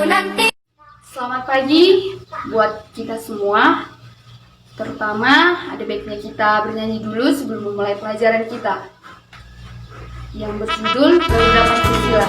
nanti. Selamat pagi buat kita semua. Terutama ada baiknya kita bernyanyi dulu sebelum memulai pelajaran kita yang berjudul Garuda Pancasila.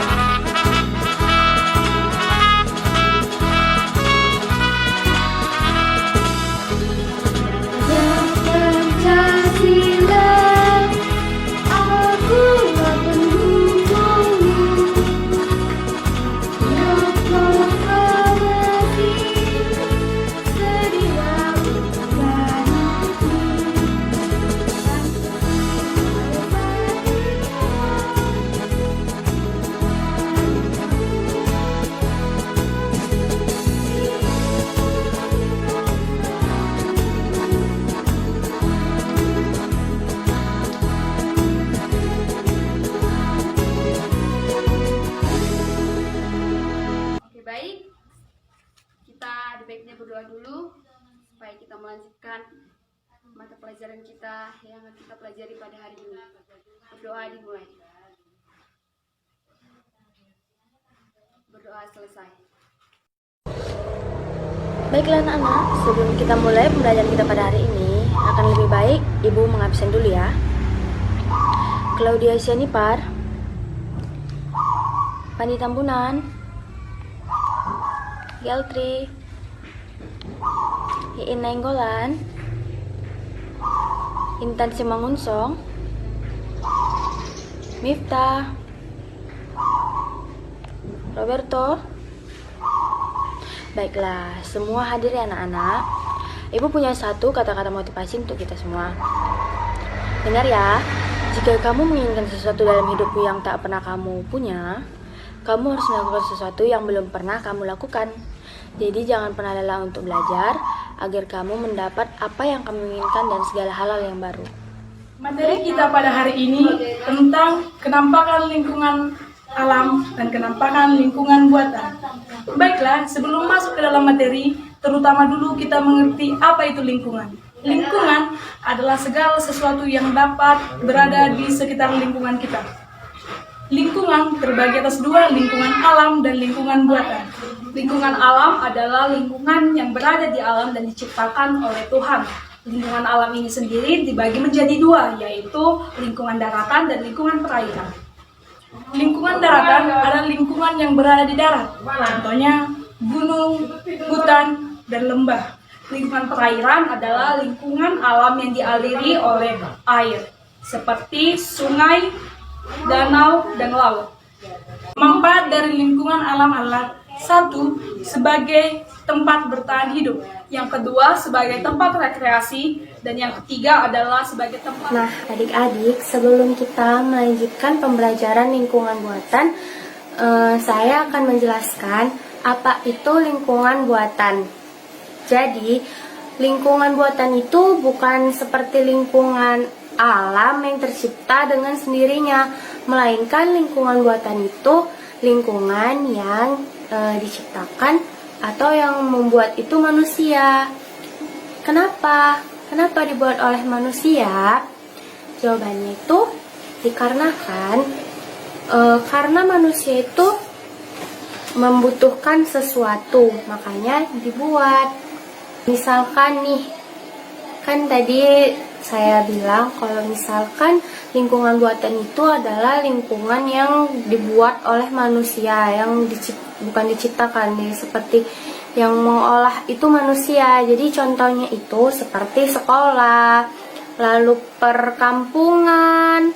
Baik, kita ada baiknya berdoa dulu supaya kita melanjutkan mata pelajaran kita yang akan kita pelajari pada hari ini. Berdoa dimulai. Berdoa selesai. Baiklah anak-anak, sebelum kita mulai pembelajaran kita pada hari ini, akan lebih baik Ibu mengabsen dulu ya. Claudia Sianipar, Pani Tambunan, Geltri, Iin Nainggolan, Intan Simangunsong, Miftah, Roberto. Baiklah, semua hadir ya anak-anak. Ibu punya satu kata-kata motivasi untuk kita semua. Dengar ya, jika kamu menginginkan sesuatu dalam hidupmu yang tak pernah kamu punya, kamu harus melakukan sesuatu yang belum pernah kamu lakukan. Jadi jangan pernah lelah untuk belajar agar kamu mendapat apa yang kamu inginkan dan segala hal-hal yang baru. Materi kita pada hari ini tentang kenampakan lingkungan alam dan kenampakan lingkungan buatan. Baiklah, sebelum masuk ke dalam materi, terutama dulu kita mengerti apa itu lingkungan. Lingkungan adalah segala sesuatu yang dapat berada di sekitar lingkungan kita. Lingkungan terbagi atas dua, lingkungan alam dan lingkungan buatan. Lingkungan alam adalah lingkungan yang berada di alam dan diciptakan oleh Tuhan. Lingkungan alam ini sendiri dibagi menjadi dua, yaitu lingkungan daratan dan lingkungan perairan. Lingkungan daratan adalah lingkungan yang berada di darat, contohnya gunung, hutan, dan lembah. Lingkungan perairan adalah lingkungan alam yang dialiri oleh air, seperti sungai, danau, dan laut. Manfaat dari lingkungan alam adalah satu, sebagai tempat bertahan hidup. Yang kedua, sebagai tempat rekreasi. Dan yang ketiga adalah sebagai tempat... Nah, adik-adik, sebelum kita melanjutkan pembelajaran lingkungan buatan, saya akan menjelaskan apa itu lingkungan buatan. Jadi, lingkungan buatan itu bukan seperti lingkungan alam yang tercipta dengan sendirinya, melainkan lingkungan buatan itu lingkungan yang diciptakan atau yang membuat itu manusia. Kenapa dibuat oleh manusia? Jawabannya itu dikarenakan karena manusia itu membutuhkan sesuatu, makanya dibuat. Misalkan nih, kan tadi saya bilang kalau misalkan lingkungan buatan itu adalah lingkungan yang dibuat oleh manusia, yang bukan diciptakan, jadi seperti yang mengolah itu manusia. Jadi contohnya itu seperti sekolah, lalu perkampungan,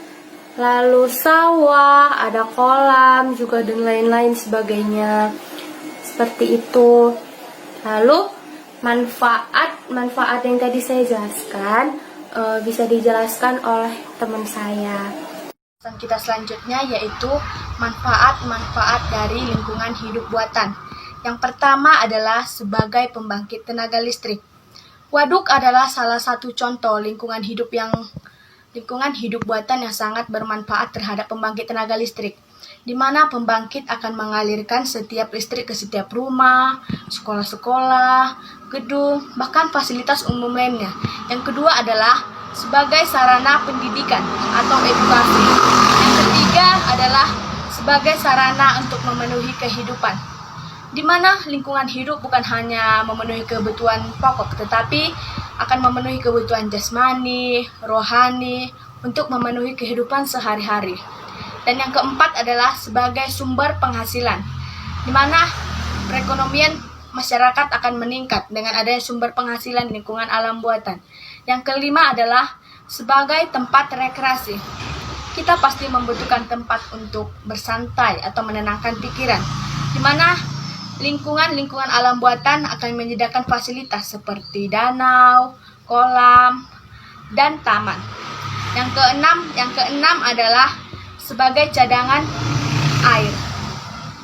lalu sawah, ada kolam juga dan lain-lain sebagainya. Seperti itu. Lalu manfaat yang tadi saya jelaskan bisa dijelaskan oleh teman saya. Kita selanjutnya yaitu manfaat-manfaat dari lingkungan hidup buatan. Yang pertama adalah sebagai pembangkit tenaga listrik. Waduk adalah salah satu contoh lingkungan hidup buatan yang sangat bermanfaat terhadap pembangkit tenaga listrik, di mana pembangkit akan mengalirkan setiap listrik ke setiap rumah, sekolah-sekolah, gedung, bahkan fasilitas umum lainnya. Yang kedua adalah sebagai sarana pendidikan atau edukasi. Yang ketiga adalah sebagai sarana untuk memenuhi kehidupan. di mana lingkungan hidup bukan hanya memenuhi kebutuhan pokok, tetapi akan memenuhi kebutuhan jasmani, rohani, untuk memenuhi kehidupan sehari-hari. Dan yang keempat adalah sebagai sumber penghasilan, di mana perekonomian masyarakat akan meningkat dengan adanya sumber penghasilan lingkungan alam buatan. Yang kelima adalah sebagai tempat rekreasi. Kita pasti membutuhkan tempat untuk bersantai atau menenangkan pikiran, di mana lingkungan alam buatan akan menyediakan fasilitas seperti danau, kolam, dan taman. Yang keenam adalah sebagai cadangan air.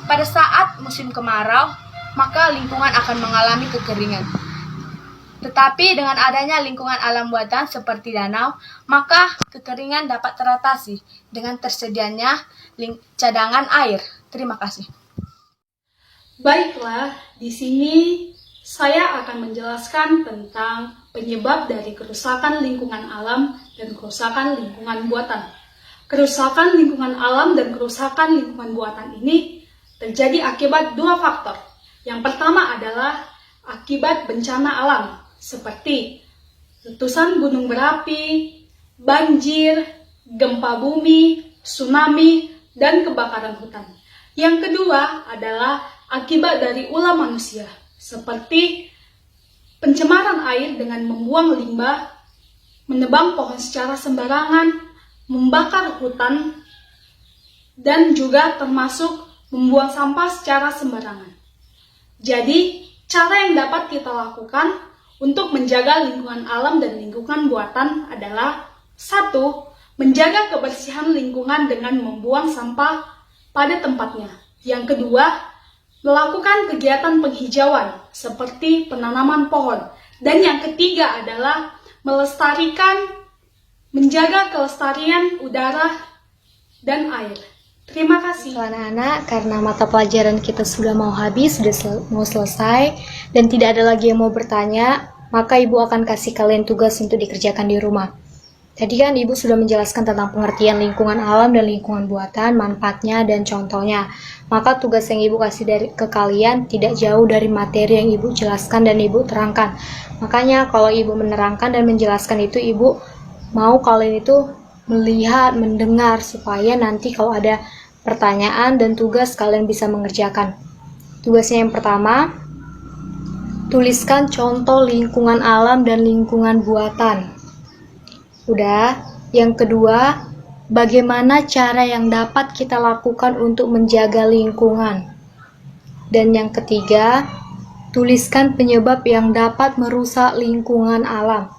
Pada saat musim kemarau, maka lingkungan akan mengalami kekeringan. Tetapi dengan adanya lingkungan alam buatan seperti danau, maka kekeringan dapat teratasi dengan tersedianya cadangan air. Terima kasih. Baiklah, di sini saya akan menjelaskan tentang penyebab dari kerusakan lingkungan alam dan kerusakan lingkungan buatan. Kerusakan lingkungan alam dan kerusakan lingkungan buatan ini terjadi akibat dua faktor. Yang pertama adalah akibat bencana alam, seperti letusan gunung berapi, banjir, gempa bumi, tsunami, dan kebakaran hutan. Yang kedua adalah akibat dari ulah manusia, seperti pencemaran air dengan membuang limbah, menebang pohon secara sembarangan, membakar hutan, dan juga termasuk membuang sampah secara sembarangan. Jadi, cara yang dapat kita lakukan untuk menjaga lingkungan alam dan lingkungan buatan adalah 1. Menjaga kebersihan lingkungan dengan membuang sampah pada tempatnya. Yang kedua, melakukan kegiatan penghijauan seperti penanaman pohon. Dan yang ketiga adalah menjaga kelestarian udara dan air. Terima kasih. Anak-anak, karena mata pelajaran kita sudah mau habis, mau selesai, dan tidak ada lagi yang mau bertanya, maka Ibu akan kasih kalian tugas untuk dikerjakan di rumah. Tadi kan Ibu sudah menjelaskan tentang pengertian lingkungan alam dan lingkungan buatan, manfaatnya dan contohnya. Maka tugas yang Ibu kasih ke kalian tidak jauh dari materi yang Ibu jelaskan dan Ibu terangkan. Makanya kalau Ibu menerangkan dan menjelaskan itu, Ibu mau kalian itu melihat, mendengar, supaya nanti kalau ada pertanyaan dan tugas kalian bisa mengerjakan. Tugasnya yang pertama, tuliskan contoh lingkungan alam dan lingkungan buatan. Udah. Yang kedua, bagaimana cara yang dapat kita lakukan untuk menjaga lingkungan. Dan yang ketiga, tuliskan penyebab yang dapat merusak lingkungan alam.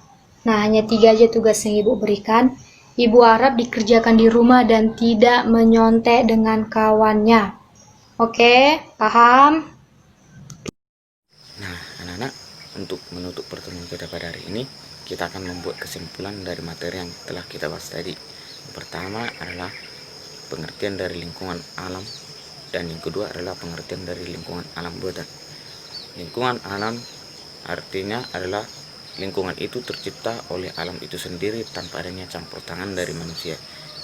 Nah, hanya 3 aja tugas yang Ibu berikan. Ibu harap dikerjakan di rumah dan tidak menyontek dengan kawannya. Oke, paham? Nah, anak-anak, untuk menutup pertemuan kita pada hari ini, kita akan membuat kesimpulan dari materi yang telah kita bahas tadi. Yang pertama adalah pengertian dari lingkungan alam, dan yang kedua adalah pengertian dari lingkungan alam buatan. Lingkungan alam artinya adalah lingkungan itu tercipta oleh alam itu sendiri tanpa adanya campur tangan dari manusia.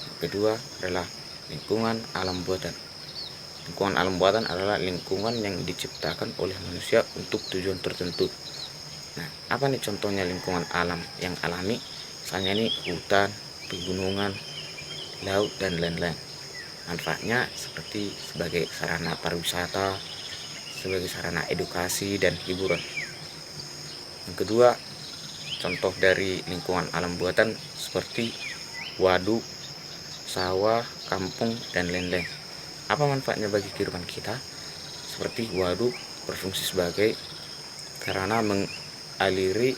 Yang kedua adalah lingkungan alam buatan. Lingkungan alam buatan adalah lingkungan yang diciptakan oleh manusia untuk tujuan tertentu. Nah, apa nih contohnya lingkungan alam yang alami? Misalnya nih hutan, pegunungan, laut, dan lain-lain. Manfaatnya seperti sebagai sarana pariwisata, sebagai sarana edukasi dan hiburan. Yang kedua, contoh dari lingkungan alam buatan seperti waduk, sawah, kampung, dan lain-lain. Apa manfaatnya bagi kehidupan kita? Seperti waduk berfungsi sebagai sarana mengaliri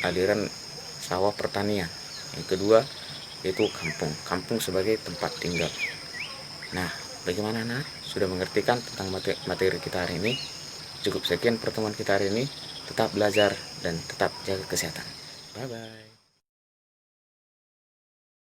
aliran sawah pertanian. Yang kedua yaitu kampung sebagai tempat tinggal. Nah, bagaimana anak? Sudah mengerti kan tentang materi kita hari ini? Cukup sekian pertemuan kita hari ini. Tetap belajar dan tetap jaga kesehatan. Bye bye.